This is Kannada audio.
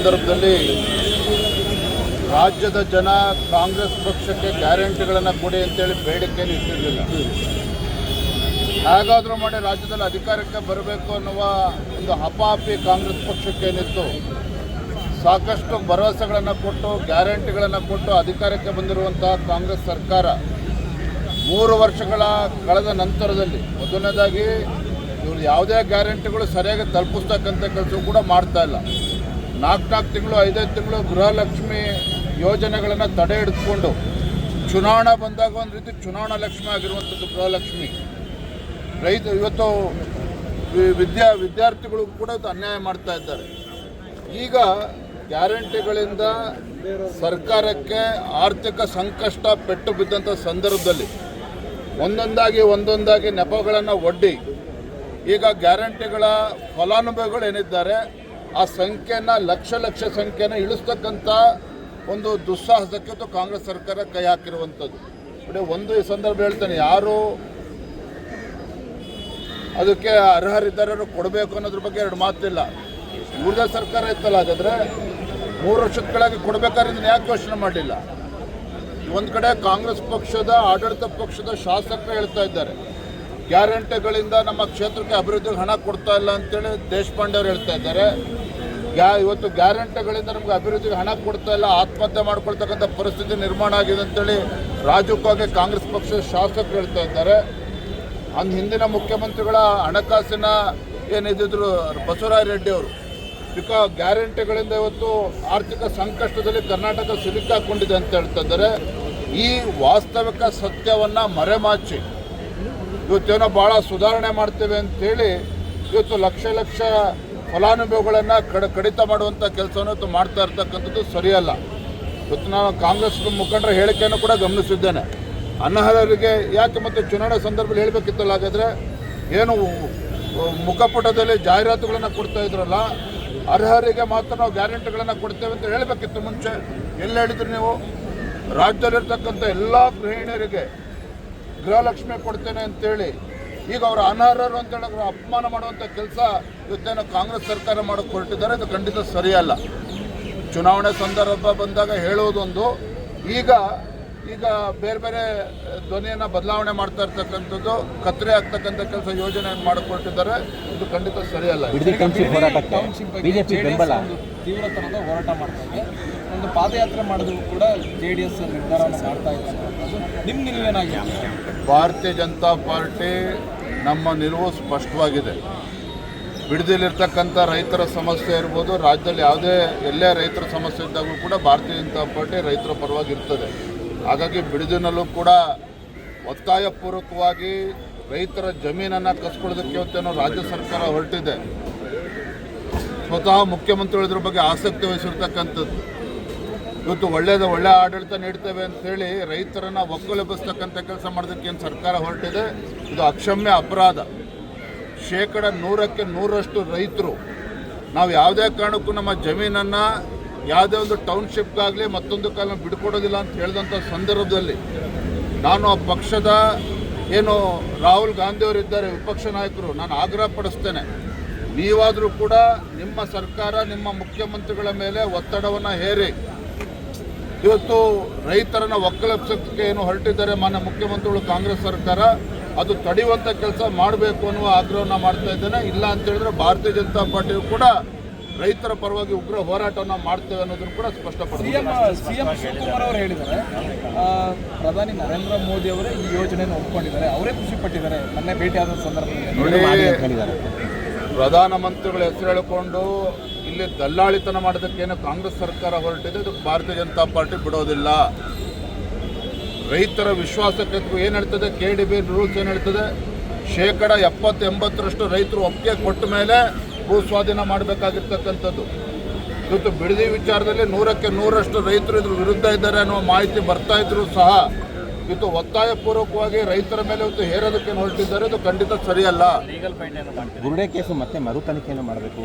ಸಂದರ್ಭದಲ್ಲಿ ರಾಜ್ಯದ ಜನ ಕಾಂಗ್ರೆಸ್ ಪಕ್ಷಕ್ಕೆ ಗ್ಯಾರಂಟಿಗಳನ್ನು ಕೊಡಿ ಅಂತೇಳಿ ಬೇಡಿಕೆಯನ್ನು ಇಟ್ಟಿರಲಿಲ್ಲ. ಹೇಗಾದರೂ ಮಾಡಿ ರಾಜ್ಯದಲ್ಲಿ ಅಧಿಕಾರಕ್ಕೆ ಬರಬೇಕು ಅನ್ನುವ ಒಂದು ಹಪಾಹಪಿ ಕಾಂಗ್ರೆಸ್ ಪಕ್ಷಕ್ಕೇನಿತ್ತು. ಸಾಕಷ್ಟು ಭರವಸೆಗಳನ್ನು ಕೊಟ್ಟು ಗ್ಯಾರಂಟಿಗಳನ್ನು ಕೊಟ್ಟು ಅಧಿಕಾರಕ್ಕೆ ಬಂದಿರುವಂಥ ಕಾಂಗ್ರೆಸ್ ಸರ್ಕಾರ 3 ವರ್ಷಗಳ ಕಳೆದ ನಂತರದಲ್ಲಿ ಮೊದಲನೇದಾಗಿ ಇವರು ಯಾವುದೇ ಗ್ಯಾರಂಟಿಗಳು ಸರಿಯಾಗಿ ತಲುಪಿಸ್ತಕ್ಕಂಥ ಕೆಲಸ ಕೂಡ ಮಾಡ್ತಾ ಇಲ್ಲ. 4 ತಿಂಗಳು 5 ತಿಂಗಳು ಗೃಹಲಕ್ಷ್ಮಿ ಯೋಜನೆಗಳನ್ನು ತಡೆ ಹಿಡಿದುಕೊಂಡು ಚುನಾವಣೆ ಬಂದಾಗ ಒಂದು ರೀತಿ ಚುನಾವಣಾ ಲಕ್ಷ್ಮಿ ಆಗಿರುವಂಥದ್ದು ಗೃಹಲಕ್ಷ್ಮಿ. ಇವತ್ತು ವಿದ್ಯಾರ್ಥಿಗಳು ಕೂಡ ಅನ್ಯಾಯ ಮಾಡ್ತಾ ಇದ್ದಾರೆ. ಈಗ ಗ್ಯಾರಂಟಿಗಳಿಂದ ಸರ್ಕಾರಕ್ಕೆ ಆರ್ಥಿಕ ಸಂಕಷ್ಟ ಪೆಟ್ಟು ಬಿದ್ದಂಥ ಸಂದರ್ಭದಲ್ಲಿ ಒಂದೊಂದಾಗಿ ನೆಪಗಳನ್ನು ಒಡ್ಡಿ ಈಗ ಗ್ಯಾರಂಟಿಗಳ ಫಲಾನುಭವಿಗಳು ಏನಿದ್ದಾರೆ ಆ ಸಂಖ್ಯೆಯನ್ನು ಲಕ್ಷ ಸಂಖ್ಯೆಯನ್ನು ಇಳಿಸ್ತಕ್ಕಂಥ ಒಂದು ದುಸ್ಸಾಹಸಕ್ಕೆ ಕಾಂಗ್ರೆಸ್ ಸರ್ಕಾರ ಕೈ ಹಾಕಿರುವಂಥದ್ದು. ಒಂದು ಈ ಸಂದರ್ಭ ಹೇಳ್ತೇನೆ, ಯಾರು ಅದಕ್ಕೆ ಅರ್ಹರಿದ್ದಾರೆ ಕೊಡಬೇಕು ಅನ್ನೋದ್ರ ಬಗ್ಗೆ 2 ಮಾತಿಲ್ಲ. ಇವ್ರದೇ ಸರ್ಕಾರ ಇತ್ತಲ್ಲ, ಹಾಗಾದರೆ 3 ವರ್ಷದ ಕೆಳಗೆ ಕೊಡಬೇಕಾದ್ರೆ ಯಾಕೆ ಯೋಚನೆ ಮಾಡಲಿಲ್ಲ? ಒಂದು ಕಡೆ ಕಾಂಗ್ರೆಸ್ ಪಕ್ಷದ ಆಡಳಿತ ಪಕ್ಷದ ಶಾಸಕರು ಹೇಳ್ತಾ ಇದ್ದಾರೆ, ಗ್ಯಾರಂಟಿಗಳಿಂದ ನಮ್ಮ ಕ್ಷೇತ್ರಕ್ಕೆ ಅಭಿವೃದ್ಧಿಗೆ ಹಣ ಕೊಡ್ತಾ ಇಲ್ಲ ಅಂತೇಳಿ ದೇಶಪಾಂಡೆ ಅವರು ಹೇಳ್ತಾ ಇದ್ದಾರೆ. ಇವತ್ತು ಗ್ಯಾರಂಟಿಗಳಿಂದ ನಮ್ಗೆ ಅಭಿವೃದ್ಧಿಗೆ ಹಣ ಕೊಡ್ತಾ ಇಲ್ಲ, ಆತ್ಮಹತ್ಯೆ ಮಾಡ್ಕೊಳ್ತಕ್ಕಂಥ ಪರಿಸ್ಥಿತಿ ನಿರ್ಮಾಣ ಆಗಿದೆ ಅಂತೇಳಿ ರಾಜಕೀಯವಾಗಿ ಕಾಂಗ್ರೆಸ್ ಪಕ್ಷದ ಶಾಸಕರು ಹೇಳ್ತಾ ಇದ್ದಾರೆ. ಹಿಂದಿನ ಮುಖ್ಯಮಂತ್ರಿಗಳ ಹಣಕಾಸಿನ ಏನಿದ್ರು ಬಸವರಾಜ ರೆಡ್ಡಿ ಅವರು ಗ್ಯಾರಂಟಿಗಳಿಂದ ಇವತ್ತು ಆರ್ಥಿಕ ಸಂಕಷ್ಟದಲ್ಲಿ ಕರ್ನಾಟಕ ಸಿಲುಕಾಕೊಂಡಿದೆ ಅಂತ ಹೇಳ್ತಾ ಇದ್ದಾರೆ. ಈ ವಾಸ್ತವಿಕ ಸತ್ಯವನ್ನು ಮರೆಮಾಚಿ ಇವತ್ತೇನೋ ಭಾಳ ಸುಧಾರಣೆ ಮಾಡ್ತೇವೆ ಅಂತೇಳಿ ಇವತ್ತು ಲಕ್ಷ ಫಲಾನುಭವಿಗಳನ್ನು ಕಡಿತ ಮಾಡುವಂಥ ಕೆಲಸವನ್ನು ಇವತ್ತು ಮಾಡ್ತಾ ಇರ್ತಕ್ಕಂಥದ್ದು ಸರಿಯಲ್ಲ. ಇವತ್ತು ನಾನು ಕಾಂಗ್ರೆಸ್ ಮುಖಂಡರ ಹೇಳಿಕೆಯನ್ನು ಕೂಡ ಗಮನಿಸಿದ್ದೇನೆ. ಅನರ್ಹರಿಗೆ ಯಾಕೆ ಮತ್ತು ಚುನಾವಣೆ ಸಂದರ್ಭದಲ್ಲಿ ಹೇಳಬೇಕಿತ್ತಲ್ಲ, ಹಾಗಾದರೆ ಏನು ಮುಖಪುಟದಲ್ಲಿ ಜಾಹೀರಾತುಗಳನ್ನು ಕೊಡ್ತಾ ಇದ್ರಲ್ಲ, ಅರ್ಹರಿಗೆ ಮಾತ್ರ ನಾವು ಗ್ಯಾರಂಟಿಗಳನ್ನು ಕೊಡ್ತೇವೆ ಅಂತ ಹೇಳಬೇಕಿತ್ತು ಮುಂಚೆ. ಎಲ್ಲಿ ಹೇಳಿದ್ರು ನೀವು? ರಾಜ್ಯದಲ್ಲಿರ್ತಕ್ಕಂಥ ಎಲ್ಲ ಗೃಹಿಣಿಯರಿಗೆ ಗೃಹಲಕ್ಷ್ಮಿ ಕೊಡ್ತೇನೆ ಅಂತೇಳಿ ಈಗ ಅವರು ಅನರ್ಹರು ಅಂತೇಳಿ ಅಪಮಾನ ಮಾಡುವಂಥ ಕೆಲಸ ಇವತ್ತೇನೋ ಕಾಂಗ್ರೆಸ್ ಸರ್ಕಾರ ಮಾಡೋಕ್ಕೆ ಹೊರಟಿದ್ದಾರೆ. ಇದು ಖಂಡಿತ ಸರಿಯಲ್ಲ. ಚುನಾವಣೆ ಸಂದರ್ಭ ಬಂದಾಗ ಹೇಳುವುದೊಂದು, ಈಗ ಬೇರೆ ಧ್ವನಿಯನ್ನು ಬದಲಾವಣೆ ಮಾಡ್ತಾ ಇರ್ತಕ್ಕಂಥದ್ದು, ಕತ್ತರಿ ಆಗ್ತಕ್ಕಂಥ ಕೆಲಸ ಯೋಜನೆಯನ್ನು ಮಾಡಿಕೊಟ್ಟಿದ್ದಾರೆ. ಇದು ಖಂಡಿತ ಸರಿಯಲ್ಲ. ಬಿಜೆಪಿ ಬೆಂಬಲ ತೀವ್ರತರದ ಹೋರಾಟ ಮಾಡ್ತಾ ಇದೆ. ಒಂದು ಪಾದಯಾತ್ರೆ ಮಾಡೋದು ಕೂಡ JDS ನಿರ್ಧಾರವನ್ನು ಮಾಡ್ತಾ ಇದೆ. ನಿಮ್ಮ ನಿಲುವೇನಾಗಿದೆ? ಭಾರತೀಯ ಜನತಾ ಪಾರ್ಟಿ ನಮ್ಮ ನಿಲುವು ಸ್ಪಷ್ಟವಾಗಿದೆ. ಬಿಡದಿಲಿರ್ತಕ್ಕಂಥ ರೈತರ ಸಮಸ್ಯೆ ಇರ್ಬೋದು, ರಾಜ್ಯದಲ್ಲಿ ಎಲ್ಲೇ ರೈತರ ಸಮಸ್ಯೆ ಇದ್ದಾಗೂ ಕೂಡ ಭಾರತೀಯ ಜನತಾ ಪಾರ್ಟಿ ರೈತರ ಪರವಾಗಿ ಇರ್ತದೆ. ಹಾಗಾಗಿ ಬಿಡದಿನಲ್ಲೂ ಕೂಡ ಒತ್ತಾಯಪೂರ್ವಕವಾಗಿ ರೈತರ ಜಮೀನನ್ನು ಕಸ್ಕೊಳ್ಳೋದಕ್ಕೆ ಇವತ್ತೇನೋ ರಾಜ್ಯ ಸರ್ಕಾರ ಹೊರಟಿದೆ. ಸ್ವತಃ ಮುಖ್ಯಮಂತ್ರಿಗಳು ಇದ್ರ ಬಗ್ಗೆ ಆಸಕ್ತಿ ವಹಿಸಿರ್ತಕ್ಕಂಥದ್ದು. ಇವತ್ತು ಒಳ್ಳೆ ಆಡಳಿತ ನೀಡ್ತೇವೆ ಅಂಥೇಳಿ ರೈತರನ್ನು ಒಕ್ಕಲೆಬ್ಬಿಸ್ತಕ್ಕಂಥ ಕೆಲಸ ಮಾಡೋದಕ್ಕೆ ಏನು ಸರ್ಕಾರ ಹೊರಟಿದೆ, ಇದು ಅಕ್ಷಮ್ಯ ಅಪರಾಧ. 100% 100% ರೈತರು ನಾವು ಯಾವುದೇ ಕಾರಣಕ್ಕೂ ನಮ್ಮ ಜಮೀನನ್ನು ಯಾವುದೇ ಒಂದು ಟೌನ್ಶಿಪ್ಗಾಗಲಿ ಮತ್ತೊಂದು ಕಾಲ ಬಿಡ್ಕೊಡೋದಿಲ್ಲ ಅಂತ ಹೇಳಿದಂಥ ಸಂದರ್ಭದಲ್ಲಿ ನಾನು ಆ ಪಕ್ಷದ ಏನು ರಾಹುಲ್ ಗಾಂಧಿಯವರಿದ್ದಾರೆ ವಿಪಕ್ಷ ನಾಯಕರು, ನಾನು ಆಗ್ರಹ ಪಡಿಸ್ತೇನೆ, ನೀವಾದರೂ ಕೂಡ ನಿಮ್ಮ ಸರ್ಕಾರ ನಿಮ್ಮ ಮುಖ್ಯಮಂತ್ರಿಗಳ ಮೇಲೆ ಒತ್ತಡವನ್ನು ಹೇರಿ ಇವತ್ತು ರೈತರನ್ನು ಒಕ್ಕಲೆಬ್ಸೋಕ್ಕೆ ಏನು ಹೊರಟಿದ್ದಾರೆ ಮಾನ್ಯ ಮುಖ್ಯಮಂತ್ರಿಗಳು ಕಾಂಗ್ರೆಸ್ ಸರ್ಕಾರ, ಅದು ತಡೆಯುವಂಥ ಕೆಲಸ ಮಾಡಬೇಕು ಅನ್ನುವ ಆಗ್ರಹವನ್ನು ಮಾಡ್ತಾ ಇದ್ದೇನೆ. ಇಲ್ಲ ಅಂತ ಹೇಳಿದ್ರೆ ಭಾರತೀಯ ಜನತಾ ಪಾರ್ಟಿಯು ಕೂಡ ರೈತರ ಪರವಾಗಿ ಉಗ್ರ ಹೋರಾಟವನ್ನು ಮಾಡ್ತೇವೆ ಅನ್ನೋದನ್ನು ಕೂಡ ಸ್ಪಷ್ಟಪಡಿಸಿದ್ದಾರೆ. ಸಿಎಂ ಶಿವಕುಮಾರ್ ಅವರು ಹೇಳಿದ್ದಾರೆ, ಪ್ರಧಾನಿ ನರೇಂದ್ರ ಮೋದಿ ಅವರೇ ಈ ಯೋಜನೆಯನ್ನು ಒಪ್ಪಿಕೊಂಡಿದ್ದಾರೆ, ಅವರೇ ಖುಷಿ ಪಟ್ಟಿದ್ದಾರೆ ಮೊನ್ನೆ ಭೇಟಿಯಾದ ಸಂದರ್ಭದಲ್ಲಿ. ಪ್ರಧಾನಮಂತ್ರಿಗಳ ಹೆಸರು ಹೇಳಿಕೊಂಡು ಇಲ್ಲಿ ದಲ್ಲಾಳಿತನ ಮಾಡೋದಕ್ಕೇನು ಕಾಂಗ್ರೆಸ್ ಸರ್ಕಾರ ಹೊರಟಿದೆ, ಇದು ಭಾರತೀಯ ಜನತಾ ಪಾರ್ಟಿ ಬಿಡೋದಿಲ್ಲ. ರೈತರ ವಿಶ್ವಾಸಕ್ಕೆ ಏನು ಹೇಳ್ತದೆ, KDB ರೂಲ್ಸ್ ಏನು ಹೇಳ್ತದೆ, 70-80% ರೈತರು ಒಪ್ಪಿಗೆ ಕೊಟ್ಟ ಮೇಲೆ ಭೂ ಸ್ವಾಧೀನ ಮಾಡಬೇಕಾಗಿರ್ತಕ್ಕಂಥದ್ದು. ಇವತ್ತು ಬಿಡದಿ ವಿಚಾರದಲ್ಲಿ 100% ರೈತರು ಇದ್ರ ವಿರುದ್ಧ ಇದ್ದಾರೆ ಅನ್ನುವ ಮಾಹಿತಿ ಬರ್ತಾ ಇದ್ರು ಸಹ ಇವತ್ತು ಒತ್ತಾಯಪೂರ್ವಕವಾಗಿ ರೈತರ ಮೇಲೆ ಇವತ್ತು ಹೇರೋದಕ್ಕೆ ಹೊರಟಿದ್ದಾರೆ. ಇದು ಖಂಡಿತ ಸರಿಯಲ್ಲ. ಗುರುಡೆ ಕೇಸು ಮತ್ತೆ ಮರು ತನಿಖೆಯನ್ನು ಮಾಡಬೇಕು.